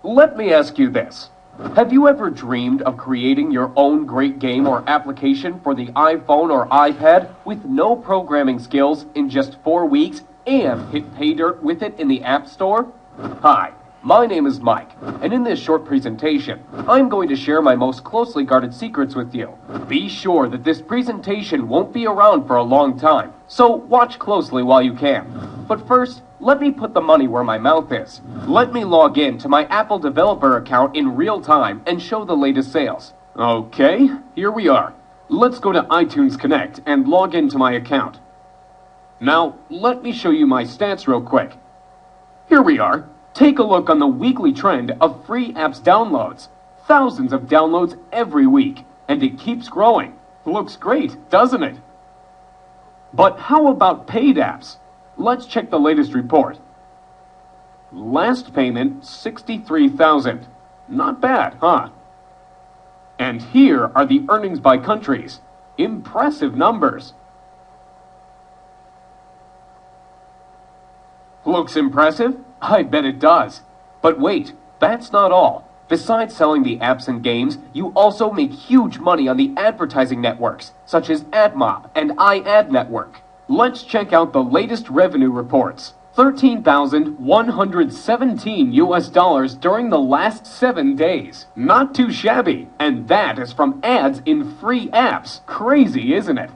let me ask you this. Have you ever dreamed of creating your own great game or application for the iPhone or iPad with no programming skills in just 4 weeks and hit pay dirt with it in the App Store? Hi, my name is Mike, and in this short presentation, I'm going to share my most closely guarded secrets with you. Be sure that this presentation won't be around for a long time, so watch closely while you can. But first, let me put the money where my mouth is. Let me log in to my Apple developer account in real time and show the latest sales. Okay, here we are. Let's go to iTunes Connect and log into my account. Now, let me show you my stats real quick. Here we are. Take a look on the weekly trend of free apps downloads. Thousands of downloads every week, and it keeps growing. Looks great, doesn't it? But how about paid apps? Let's check the latest report. Last payment, $63,000. Not bad, huh? And here are the earnings by countries. Impressive numbers. Looks impressive? I bet it does. But wait, that's not all. Besides selling the apps and games, you also make huge money on the advertising networks, such as AdMob and iAd Network. Let's check out the latest revenue reports. $13,117 during the last 7 days. Not too shabby. And that is from ads in free apps. Crazy, isn't it?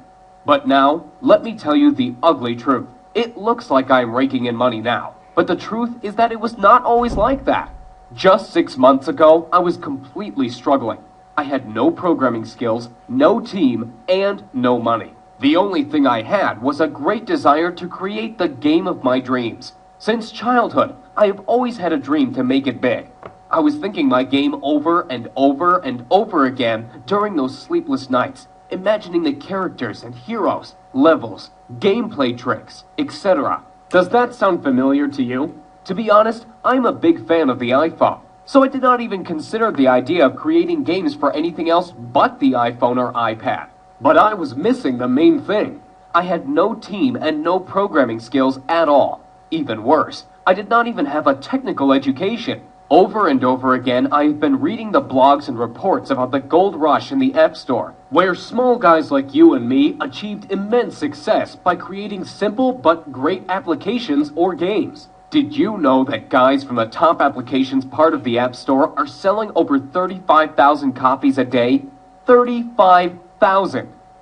But now, let me tell you the ugly truth. It looks like I'm raking in money now. But the truth is that it was not always like that. Just 6 months ago, I was completely struggling. I had no programming skills, no team, and no money. The only thing I had was a great desire to create the game of my dreams. Since childhood, I have always had a dream to make it big. I was thinking my game over and over and over again during those sleepless nights, imagining the characters and heroes, levels, gameplay tricks, etc. Does that sound familiar to you? To be honest, I'm a big fan of the iPhone, so I did not even consider the idea of creating games for anything else but the iPhone or iPad. But I was missing the main thing. I had no team and no programming skills at all. Even worse, I did not even have a technical education. Over and over again, I have been reading the blogs and reports about the gold rush in the App Store, where small guys like you and me achieved immense success by creating simple but great applications or games. Did you know that guys from the top applications part of the App Store are selling over 35,000 copies a day? 35,000!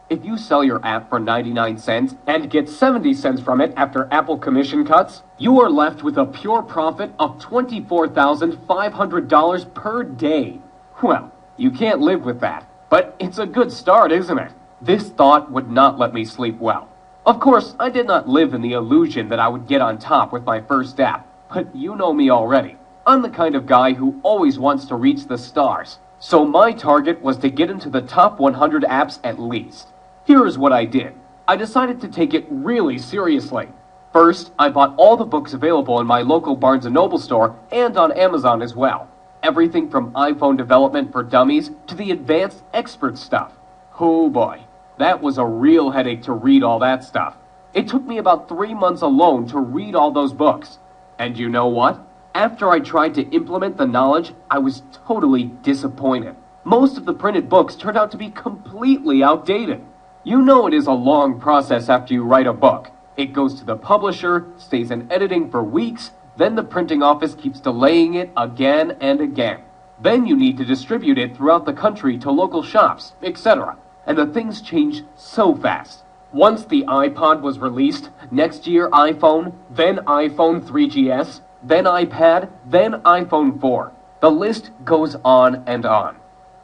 If you sell your app for 99 cents and get 70 cents from it after Apple commission cuts, you are left with a pure profit of $24,500 per day. Well, you can't live with that, but it's a good start, isn't it? This thought would not let me sleep well. Of course, I did not live in the illusion that I would get on top with my first app, but you know me already. I'm the kind of guy who always wants to reach the stars. So my target was to get into the top 100 apps at least. Here is what I did. I decided to take it really seriously. First, I bought all the books available in my local Barnes & Noble store and on Amazon as well. Everything from iPhone development for dummies to the advanced expert stuff. Oh boy, that was a real headache to read all that stuff. It took me about 3 months alone to read all those books. And you know what? After I tried to implement the knowledge, I was totally disappointed. Most of the printed books turned out to be completely outdated. You know it is a long process after you write a book. It goes to the publisher, stays in editing for weeks, then the printing office keeps delaying it again and again. Then you need to distribute it throughout the country to local shops, etc. And the things change so fast. Once the iPod was released, next year iPhone, then iPhone 3GS, then iPad, then iPhone 4. The list goes on and on.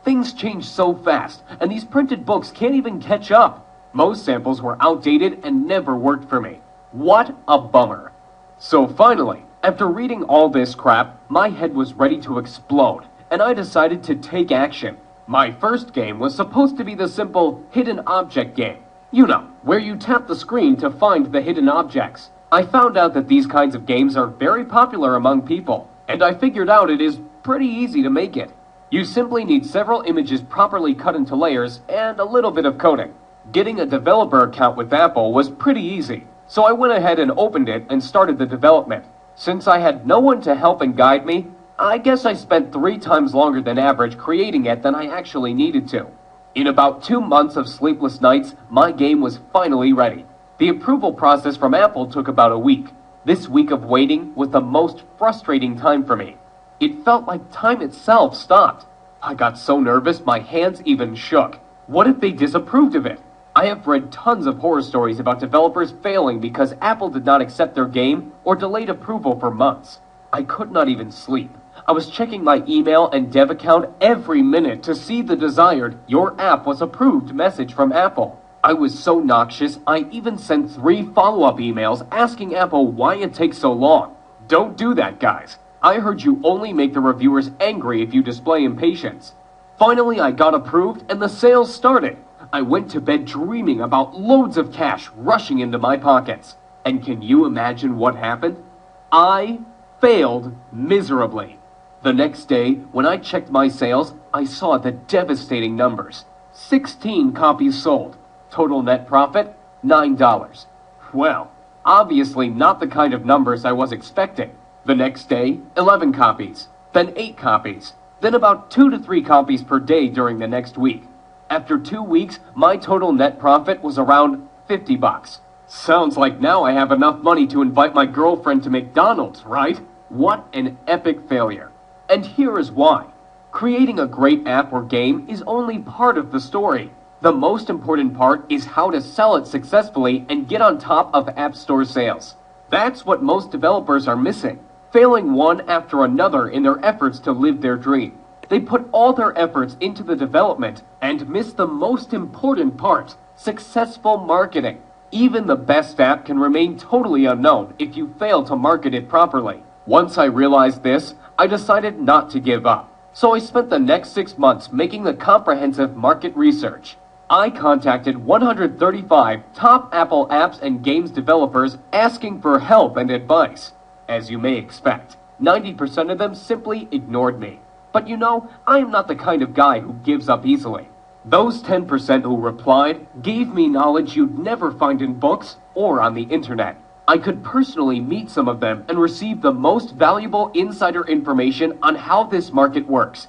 Things change so fast, and these printed books can't even catch up. Most samples were outdated and never worked for me. What a bummer. So finally, after reading all this crap, my head was ready to explode, and I decided to take action. My first game was supposed to be the simple hidden object game. You know, where you tap the screen to find the hidden objects. I found out that these kinds of games are very popular among people, and I figured out it is pretty easy to make it. You simply need several images properly cut into layers and a little bit of coding. Getting a developer account with Apple was pretty easy, so I went ahead and opened it and started the development. Since I had no one to help and guide me, I guess I spent 3 times longer than average creating it than I actually needed to. In about 2 months of sleepless nights, my game was finally ready. The approval process from Apple took about a week. This week of waiting was the most frustrating time for me. It felt like time itself stopped. I got so nervous my hands even shook. What if they disapproved of it? I have read tons of horror stories about developers failing because Apple did not accept their game or delayed approval for months. I could not even sleep. I was checking my email and dev account every minute to see the desired "Your app was approved" message from Apple. I was so noxious, I even sent 3 follow-up emails asking Apple why it takes so long. Don't do that, guys. I heard you only make the reviewers angry if you display impatience. Finally, I got approved and the sales started. I went to bed dreaming about loads of cash rushing into my pockets. And can you imagine what happened? I failed miserably. The next day, when I checked my sales, I saw the devastating numbers. 16 copies sold. Total net profit, $9. Well, obviously not the kind of numbers I was expecting. The next day, 11 copies, then 8 copies, then about 2 to 3 copies per day during the next week. After 2 weeks, my total net profit was around $50. Sounds like now I have enough money to invite my girlfriend to McDonald's, right? What an epic failure. And here is why. Creating a great app or game is only part of the story. The most important part is how to sell it successfully and get on top of App Store sales. That's what most developers are missing, failing one after another in their efforts to live their dream. They put all their efforts into the development and miss the most important part, successful marketing. Even the best app can remain totally unknown if you fail to market it properly. Once I realized this, I decided not to give up. So I spent the next 6 months making the comprehensive market research. I contacted 135 top Apple apps and games developers asking for help and advice. As you may expect, 90% of them simply ignored me. But you know, I am not the kind of guy who gives up easily. Those 10% who replied gave me knowledge you'd never find in books or on the internet. I could personally meet some of them and receive the most valuable insider information on how this market works.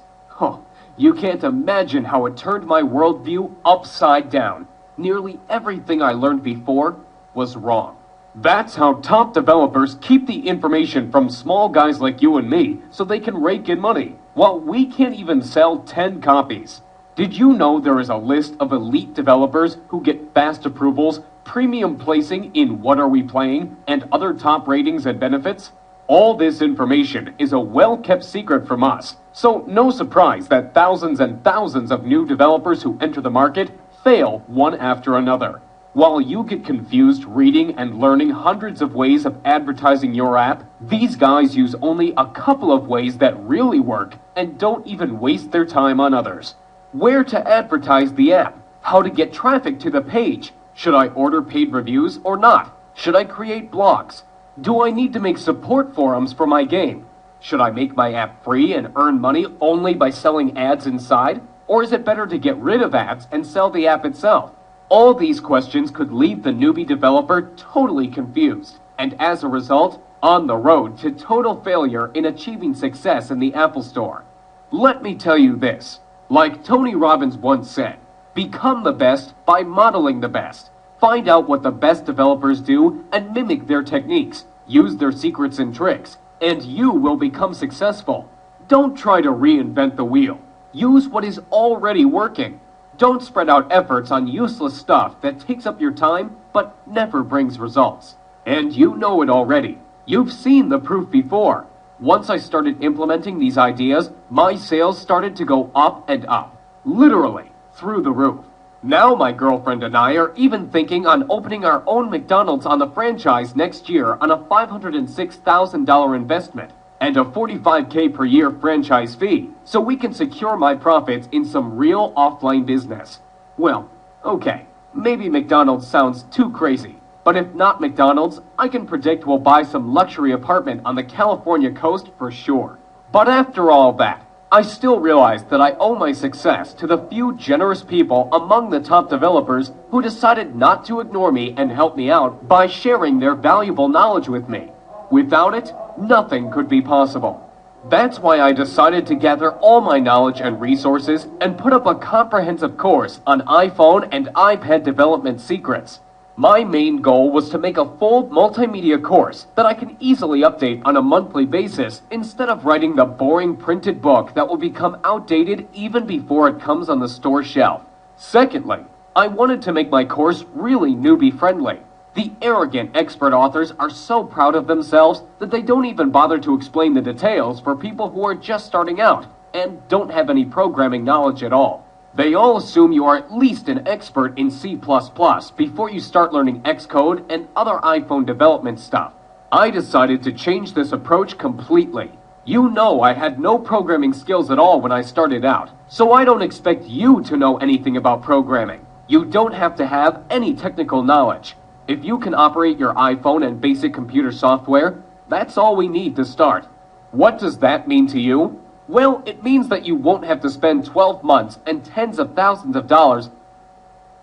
You can't imagine how it turned my worldview upside down. Nearly everything I learned before was wrong. That's how top developers keep the information from small guys like you and me so they can rake in money, while we can't even sell 10 copies. Did you know there is a list of elite developers who get fast approvals, premium placing in What Are We Playing, and other top ratings and benefits? All this information is a well-kept secret from us, so no surprise that thousands and thousands of new developers who enter the market fail one after another. While you get confused reading and learning hundreds of ways of advertising your app, these guys use only a couple of ways that really work and don't even waste their time on others. Where to advertise the app, how to get traffic to the page, should I order paid reviews or not, should I create blogs, do I need to make support forums for my game, should I make my app free and earn money only by selling ads inside, or is it better to get rid of ads and sell the app itself? All these questions could leave the newbie developer totally confused, and as a result, on the road to total failure in achieving success in the Apple Store. Let me tell you this. Like Tony Robbins once said, become the best by modeling the best. Find out what the best developers do and mimic their techniques. Use their secrets and tricks, and you will become successful. Don't try to reinvent the wheel. Use what is already working. Don't spread out efforts on useless stuff that takes up your time but never brings results. And you know it already. You've seen the proof before. Once I started implementing these ideas, my sales started to go up and up. Literally, through the roof. Now my girlfriend and I are even thinking on opening our own McDonald's on the franchise next year on a $506,000 investment and a $45K per year franchise fee, so we can secure my profits in some real offline business. Well, okay, maybe McDonald's sounds too crazy, but if not McDonald's, I can predict we'll buy some luxury apartment on the California coast for sure. But after all that, I still realize that I owe my success to the few generous people among the top developers who decided not to ignore me and help me out by sharing their valuable knowledge with me. Without it, nothing could be possible. That's why I decided to gather all my knowledge and resources and put up a comprehensive course on iPhone and iPad development secrets. My main goal was to make a full multimedia course that I can easily update on a monthly basis instead of writing the boring printed book that will become outdated even before it comes on the store shelf. Secondly, I wanted to make my course really newbie friendly. The arrogant expert authors are so proud of themselves that they don't even bother to explain the details for people who are just starting out and don't have any programming knowledge at all. They all assume you are at least an expert in C++ before you start learning Xcode and other iPhone development stuff. I decided to change this approach completely. You know I had no programming skills at all when I started out, so I don't expect you to know anything about programming. You don't have to have any technical knowledge. If you can operate your iPhone and basic computer software, that's all we need to start. What does that mean to you? Well, it means that you won't have to spend 12 months and tens of thousands of dollars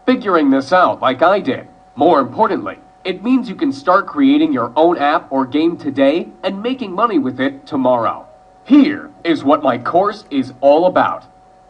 figuring this out like I did. More importantly, it means you can start creating your own app or game today and making money with it tomorrow. Here is what my course is all about.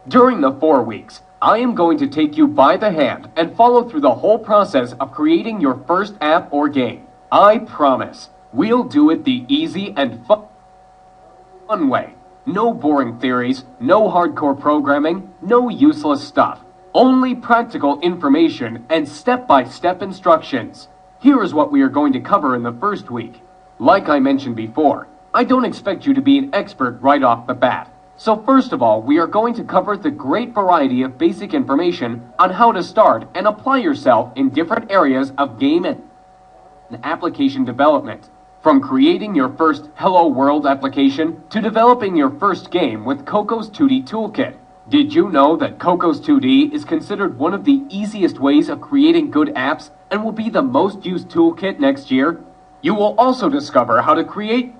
During the 4 weeks, I am going to take you by the hand and follow through the whole process of creating your first app or game. I promise, we'll do it the easy and fun way. No boring theories, no hardcore programming, no useless stuff. Only practical information and step-by-step instructions. Here is what we are going to cover in the first week. Like I mentioned before, I don't expect you to be an expert right off the bat. So first of all, we are going to cover the great variety of basic information on how to start and apply yourself in different areas of game and application development. From creating your first Hello World application to developing your first game with Coco's 2D Toolkit. Did you know that Coco's 2D is considered one of the easiest ways of creating good apps and will be the most used toolkit next year? You will also discover how to create